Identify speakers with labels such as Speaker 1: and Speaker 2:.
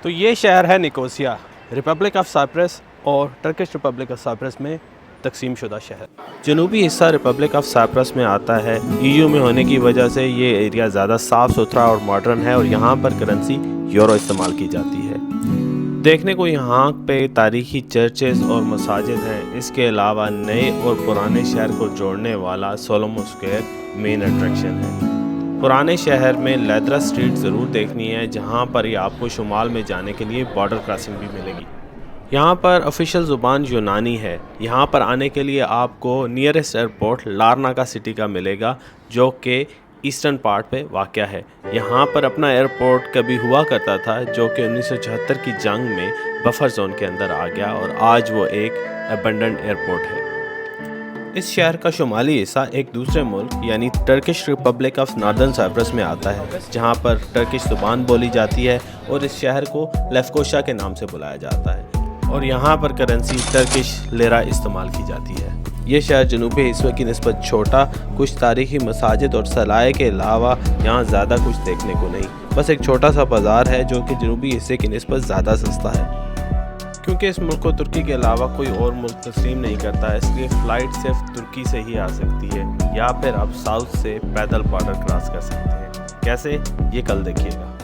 Speaker 1: تو یہ شہر ہے نکوسیا، ریپبلک آف سائپرس اور ٹرکش ریپبلک آف سائپرس میں تقسیم شدہ شہر۔ جنوبی حصہ ریپبلک آف سائپرس میں آتا ہے۔ EU میں ہونے کی وجہ سے یہ ایریا زیادہ صاف ستھرا اور ماڈرن ہے اور یہاں پر کرنسی یورو استعمال کی جاتی ہے۔ دیکھنے کو یہاں پہ تاریخی چرچز اور مساجد ہیں۔ اس کے علاوہ نئے اور پرانے شہر کو جوڑنے والا سولومون اسکوائر مین اٹریکشن ہے۔ پرانے شہر میں لیدرا اسٹریٹ ضرور دیکھنی ہے، جہاں پر یہ آپ کو شمال میں جانے کے لیے بارڈر کراسنگ بھی ملے گی۔ یہاں پر آفیشیل زبان یونانی ہے۔ یہاں پر آنے کے لیے آپ کو نیئرسٹ ایئرپورٹ لارناکا سٹی کا ملے گا، جو کہ ایسٹرن پارٹ پہ واقع ہے۔ یہاں پر اپنا ایئرپورٹ کبھی ہوا کرتا تھا، جو کہ 1974 کی جنگ میں بفر زون کے اندر آ گیا اور آج وہ ایک ابنڈنٹ ایئرپورٹ ہے۔ اس شہر کا شمالی حصہ ایک دوسرے ملک یعنی Turkish republic of northern Cyprus میں آتا ہے، جہاں پر ٹرکش زبان بولی جاتی ہے اور اس شہر کو لیفکوشا کے نام سے بلایا جاتا ہے اور یہاں پر کرنسی ٹرکش لیرا استعمال کی جاتی ہے۔ یہ شہر جنوبی حصے کی نسبت چھوٹا، کچھ تاریخی مساجد اور سلائے کے علاوہ یہاں زیادہ کچھ دیکھنے کو نہیں، بس ایک چھوٹا سا بازار ہے جو کہ جنوبی حصے کی نسبت زیادہ سستا ہے۔ کیونکہ اس ملک کو ترکی کے علاوہ کوئی اور ملک تسلیم نہیں کرتا، اس لیے فلائٹ صرف ترکی سے ہی آ سکتی ہے یا پھر آپ ساؤتھ سے پیدل بارڈر کراس کر سکتے ہیں۔ کیسے، یہ کل دیکھیے گا۔